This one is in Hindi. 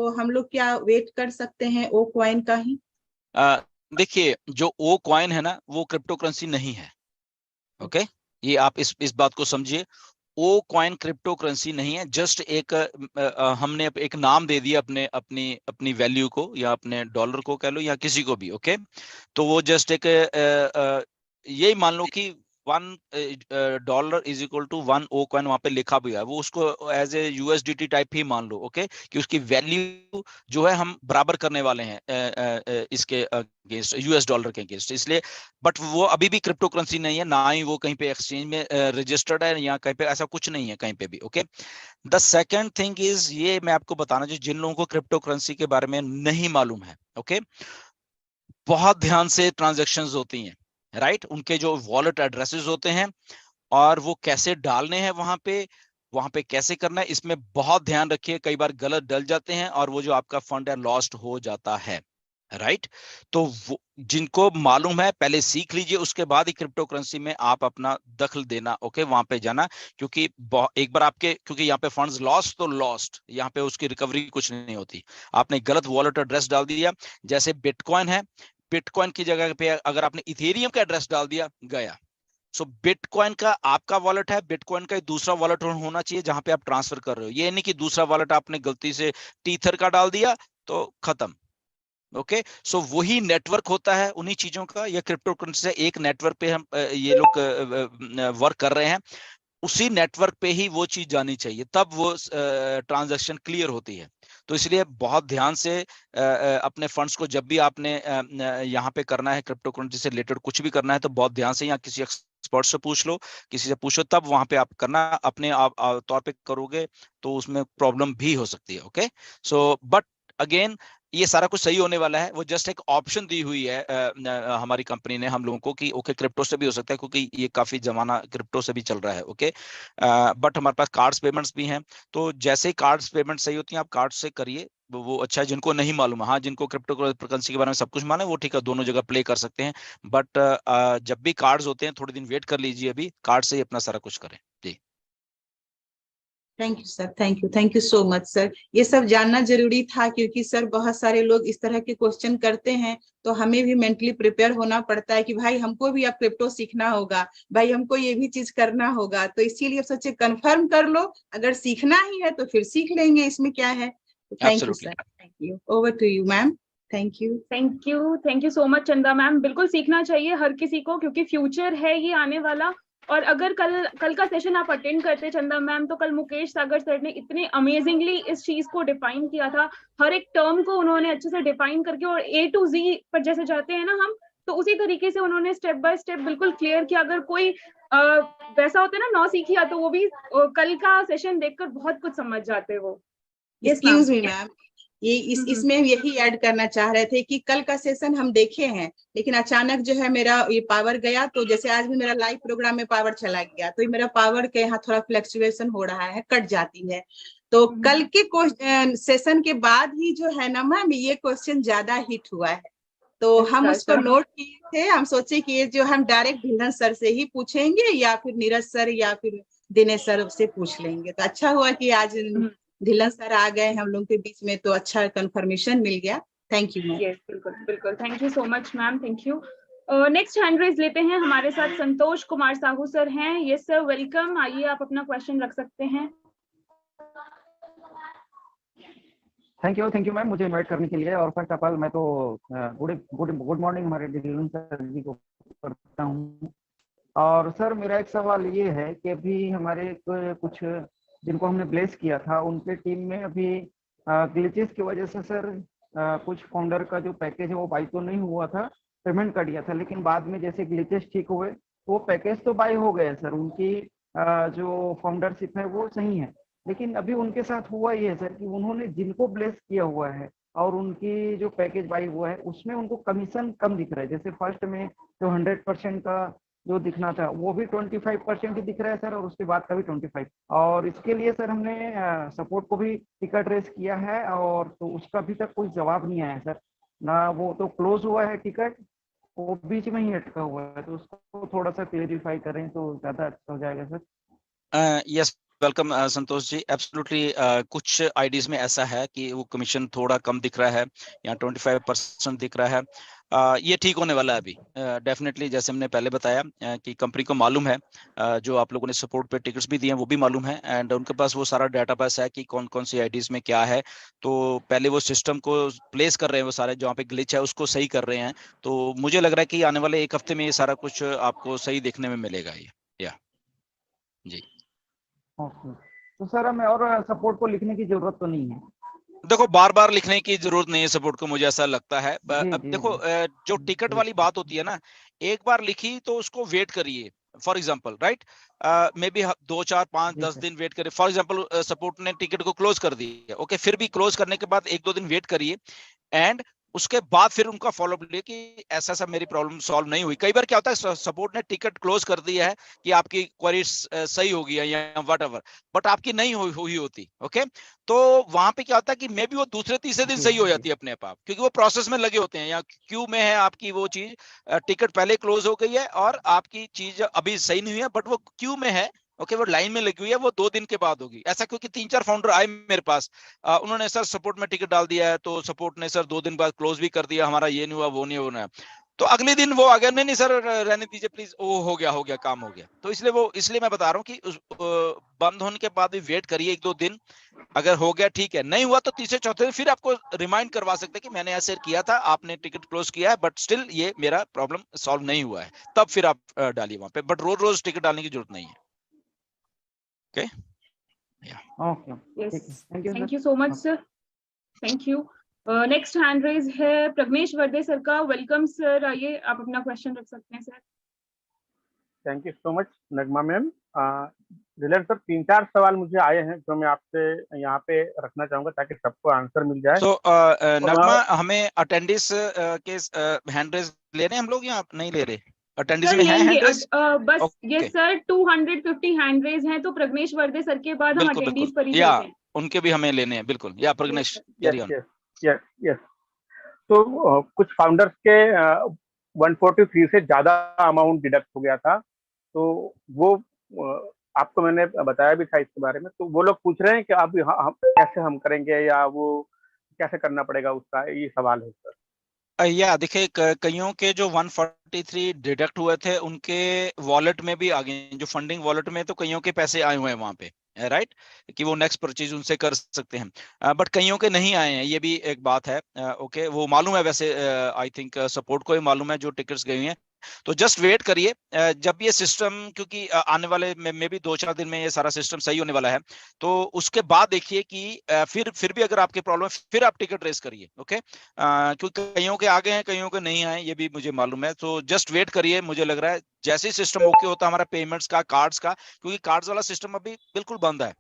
तो हम लोग क्या वेट कर सकते हैं ओ कॉइन का ही? देखिए, जो ओ कॉइन है ना वो क्रिप्टो करेंसी नहीं है। ओके, ये आप इस बात को समझिए। ओ कॉइन क्रिप्टो करेंसी नहीं है, जस्ट एक हमने एक नाम दे दिया अपने अपनी अपनी वैल्यू को, या अपने डॉलर को कह लो, या किसी को भी। ओके, तो वो जस्ट एक यही मान लो कि $1 is equal to 1 O coin वहां पे लिखा भी है, वो उसको एज ए यूएसडीटी टाइप ही मान लो। ओके, कि उसकी वैल्यू जो है हम बराबर करने वाले हैं इसके अगेंस्ट, यूएस डॉलर के अगेंस्ट, इसलिए। बट वो अभी भी क्रिप्टो करेंसी नहीं है, ना ही वो कहीं पे एक्सचेंज में रजिस्टर्ड है, या कहीं पे ऐसा कुछ नहीं है कहीं पे भी। Okay, the second thing is, ये मैं आपको बताना चाहिए जिन लोगों को क्रिप्टो करेंसी के बारे में नहीं मालूम है। ओके, बहुत ध्यान से ट्रांजैक्शंस होती हैं, राइट? उनके जो वॉलेट एड्रेसेस होते हैं, और वो कैसे डालने हैं वहां पे कैसे करना है, इसमें बहुत ध्यान रखिए। कई बार गलत डल जाते हैं और वो जो आपका फंड है लॉस्ट हो जाता है, राइट? तो जिनको मालूम है पहले सीख लीजिए, उसके बाद ही क्रिप्टो करेंसी में आप अपना दखल देना। ओके, वहां पे जाना, क्योंकि एक बार आपके, क्योंकि यहाँ पे फंड्स लॉस्ट तो लॉस्ट, यहाँ पे उसकी रिकवरी कुछ नहीं होती। आपने गलत वॉलेट एड्रेस डाल दिया, जैसे बिटकॉइन है, बिटकॉइन की जगह पे अगर आपने इथेरियम का एड्रेस डाल दिया, गया। सो बिटकॉइन का आपका वॉलेट है, बिटकॉइन का दूसरा वॉलेट होना चाहिए जहां पे आप ट्रांसफर कर रहे हो। ये नहीं कि दूसरा वॉलेट आपने गलती से टीथर का डाल दिया तो खत्म। ओके, सो वही नेटवर्क होता है उन्हीं चीजों का, या क्रिप्टो करेंसी से एक नेटवर्क पे हम ये लोग वर्क कर रहे हैं, उसी नेटवर्क पे ही वो चीज जानी चाहिए, तब वो ट्रांजैक्शन क्लियर होती है। तो इसलिए बहुत ध्यान से अपने फंड्स को, जब भी आपने यहाँ पे करना है, क्रिप्टो करेंसी से रिलेटेड कुछ भी करना है, तो बहुत ध्यान से, या किसी एक्सपर्ट से पूछ लो, किसी से पूछो, तब वहां पे आप करना। अपने आप तौर पे करोगे तो उसमें प्रॉब्लम भी हो सकती है। ओके, सो बट अगेन, ये सारा कुछ सही होने वाला है। वो जस्ट एक ऑप्शन दी हुई है हमारी कंपनी ने हम लोगों को, कि ओके क्रिप्टो से भी हो सकता है, क्योंकि ये काफी जमाना क्रिप्टो से भी चल रहा है। ओके, बट हमारे पास कार्ड्स पेमेंट्स भी हैं, तो जैसे ही कार्ड्स पेमेंट सही होती हैं आप कार्ड से करिए, वो अच्छा है। जिनको नहीं मालूम है, हाँ, जिनको क्रिप्टो करेंसी के बारे में सब कुछ मालूम है, वो ठीक है, दोनों जगह प्ले कर सकते हैं। बट जब भी कार्ड्स होते हैं, थोड़े दिन वेट कर लीजिए, अभी कार्ड से ही अपना सारा कुछ करें जी। Thank you sir, thank you so much sir. ये सब जानना जरूरी था, क्योंकि सर बहुत सारे लोग इस तरह के क्वेश्चन करते हैं, तो हमें भी मेंटली प्रिपेयर होना पड़ता है कि भाई हमको भी अब क्रिप्टो सीखना होगा, भाई हमको ये भी चीज करना होगा। तो इसीलिए सोचे कंफर्म कर लो, अगर सीखना ही है तो फिर सीख लेंगे, इसमें क्या है। Thank you absolutely. Sir, thank you. Over to you ma'am. Thank you. Thank you so much Chanda ma'am. बिल्कुल सीखना चाहिए हर किसी को, क्योंकि फ्यूचर है ये आने वाला। और अगर कल का सेशन आप अटेंड करते चंदा मैम, तो कल मुकेश सागर सर ने इतने अमेजिंगली इस चीज को डिफाइन किया था। हर एक टर्म को उन्होंने अच्छे से डिफाइन करके, और A to Z पर जैसे जाते हैं ना हम, तो उसी तरीके से उन्होंने स्टेप बाय स्टेप बिल्कुल क्लियर किया। अगर कोई वैसा होता है ना नौसिखिया, तो वो भी कल का सेशन देखकर बहुत कुछ समझ जाते वो। एक्सक्यूज मी मैम, ये इसमें यही ऐड करना चाह रहे थे कि कल का सेशन हम देखे हैं, लेकिन अचानक जो है मेरा ये पावर गया। तो जैसे आज भी मेरा लाइव प्रोग्राम में पावर चला गया, तो मेरा पावर के यहाँ थोड़ा फ्लक्चुएशन हो रहा है, कट जाती है। तो कल के सेशन के बाद ही जो है ना मैम, ये क्वेश्चन ज्यादा हिट हुआ है, तो हम उसको नोट किए थे। हम सोचे कि ये जो हम डायरेक्ट भिलन सर से ही पूछेंगे, या फिर नीरज सर या फिर दिनेश सर से पूछ लेंगे। तो अच्छा हुआ कि आज ढिल्लन सर आ गए हम लोग के बीच में, तो अच्छा कंफर्मेशन मिल गया। Thank you ma'am. यस, बिल्कुल बिल्कुल, thank you so much ma'am, thank you. Next hand raise लेते हैं, हमारे साथ संतोष कुमार साहू सर हैं। यस सर, वेलकम, आइए आप अपना क्वेश्चन रख सकते हैं। थैंक यू मैम, मुझे इनवाइट करने के लिए। और फर्स्ट ऑफ ऑल मैं तो गुड मॉर्निंग हमारे ढिल्लन सर जी को करता हूँ। और सर मेरा एक सवाल ये है कि अभी हमारे कुछ जिनको हमने ब्लेस किया था, उनके टीम में अभी ग्लिचेस की वजह से सर कुछ फाउंडर का जो पैकेज है वो बाई तो नहीं हुआ था, पेमेंट कर दिया था, लेकिन बाद में जैसे ग्लिचेस ठीक हुए वो पैकेज तो बाई हो गए सर। उनकी जो फाउंडरशिप है वो सही है, लेकिन अभी उनके साथ हुआ ये है सर कि उन्होंने जिनको ब्लेस किया हुआ है और उनकी जो पैकेज बाई हुआ है उसमें उनको कमीशन कम दिख रहा है। जैसे फर्स्ट में जो 100% का जो दिखना था वो भी 25% ही दिख रहा है सर, और उसके बाद का भी 25। और इसके लिए सर हमने सपोर्ट को भी टिकट रेस किया है, और तो उसका अभी तक कोई जवाब नहीं आया सर। ना वो तो क्लोज हुआ है टिकट, वो बीच में ही अटका हुआ है, तो उसको थोड़ा सा क्लेरिफाई करें तो ज्यादा अच्छा हो जाएगा sir. Yes welcome Santosh ji. Absolutely कुछ आईडीज में ऐसा है कि वो कमीशन थोड़ा कम दिख रहा है या 25% दिख रहा है। ये ठीक होने वाला है अभी डेफिनेटली। जैसे हमने पहले बताया कि कंपनी को मालूम है, जो आप लोगों ने सपोर्ट पे टिकट्स भी दिए हैं वो भी मालूम है, एंड उनके पास वो सारा डाटा बेस है कि कौन कौन सी आईडीज में क्या है। तो पहले वो सिस्टम को प्लेस कर रहे हैं, वो सारे जहाँ पे ग्लिच है उसको सही कर रहे हैं। तो मुझे लग रहा है कि आने वाले 1 हफ्ते में ये सारा कुछ आपको सही देखने में मिलेगा ये। या जी, ओके, तो सर हमें और सपोर्ट को लिखने की जरूरत तो नहीं है? देखो बार बार लिखने की जरूरत नहीं है सपोर्ट को, मुझे ऐसा लगता है। जी अब जी देखो जी जो टिकट वाली बात होती है ना, एक बार लिखी तो उसको वेट करिए। For example right, may be 2, 4, 5, जी 10 सर। दिन वेट करिए। फॉर एग्जाम्पल सपोर्ट ने टिकट को क्लोज कर दिया, ओके, फिर भी क्लोज करने के बाद 1-2 दिन वेट करिए, एंड उसके बाद फिर उनका फॉलोअप लिए कि ऐसा ऐसा मेरी प्रॉब्लम सॉल्व नहीं हुई। कई बार क्या होता है सपोर्ट ने टिकट क्लोज कर दिया है कि आपकी क्वेरी सही होगी या वट एवर, बट आपकी नहीं हुई होती, ओके। तो वहां पे क्या होता है कि मे बी वो दूसरे तीसरे दिन जी सही हो जी जाती है अपने आप, क्योंकि वो प्रोसेस में लगे होते हैं या क्यू में है आपकी वो चीज। टिकट पहले क्लोज हो गई है और आपकी चीज अभी सही नहीं हुई है, बट वो क्यू में है, ओके, वो लाइन में लगी हुई है, वो 2 दिन के बाद होगी। ऐसा क्योंकि 3-4 फाउंडर आए मेरे पास, उन्होंने सर सपोर्ट में टिकट डाल दिया है, तो सपोर्ट ने सर 2 दिन बाद क्लोज भी कर दिया, हमारा ये नहीं हुआ वो नहीं होना। तो अगले दिन वो आ गया, नहीं नहीं सर रहने दीजिए प्लीज, वो हो गया काम हो गया। तो इसलिए मैं बता रहा हूँ कि बंद होने के बाद भी वेट करिए 1-2 दिन। अगर हो गया ठीक है, नहीं हुआ तो तीसरे चौथे दिन फिर आपको रिमाइंड करवा सकते हैं कि मैंने ऐसे किया था, आपने टिकट क्लोज किया है, बट स्टिल ये मेरा प्रॉब्लम सॉल्व नहीं हुआ है, तब फिर आप डालिए वहां पे। बट रोज रोज टिकट डालने की जरूरत नहीं है। ओके, ओके, ठीक है, Yes, thank you thank sir. you so much, sir. Thank you. Next hand raise है प्रग्नेश वर्दे सर का। वेलकम सर, आइए आप अपना क्वेश्चन रख सकते हैं sir. Thank you so much Nagma ma'am. Relate sir 3-4 सवाल मुझे आए हैं जो मैं आपसे यहाँ पे रखना चाहूंगा ताकि सबको आंसर मिल जाए। सो नगमा, हमें अटेंडेंस के हैंड रेज ले रहे हैं हम लोग या नहीं ले रहे? अटेंडेंस सर में है लेंगे हैंड रेज? बस ये ओके, सर 250 हैंड रेज हैं, तो प्रग्नेश वर्दे सर के बाद हम बिल्कुल बिल्कुल, अटेंडीज पर ही या चलते हैं। उनके भी हमें लेने हैं बिल्कुल। या Pragnesh, yes carry on. Yes yes yes. तो कुछ फाउंडर्स के 143 से ज्यादा अमाउंट डिडक्ट हो गया था, तो वो आपको मैंने बताया भी था इसके बारे में। तो वो लोग पूछ रहे हैं कि अब हम कैसे हम करेंगे या वो कैसे करना पड़ेगा, उसका ये सवाल है सर। या देखिए, कईयों के जो 143 डिडक्ट हुए थे उनके वॉलेट में भी आ गए, जो फंडिंग वॉलेट में, तो कईयों के पैसे आए हुए हैं वहां पे, राइट, कि वो नेक्स्ट परचेज उनसे कर सकते हैं। बट कईयों के नहीं आए हैं, ये भी एक बात है। ओके, वो मालूम है वैसे, आई थिंक सपोर्ट को ही मालूम है जो टिकट्स गई हैं। तो जस्ट वेट करिए, जब ये सिस्टम, क्योंकि आने वाले में भी 2-4 दिन में ये सारा सिस्टम सही होने वाला है, तो उसके बाद देखिए कि फिर भी अगर आपके प्रॉब्लम है फिर आप टिकट रेस करिए, ओके। क्योंकि कईयों के आ गए हैं, कईयों के नहीं आए, ये भी मुझे मालूम है। तो जस्ट वेट करिए, मुझे लग रहा है जैसे ही सिस्टम ओके होता है हमारा पेमेंट्स का, कार्ड्स का, क्योंकि कार्ड्स वाला सिस्टम अभी बिल्कुल बंद है,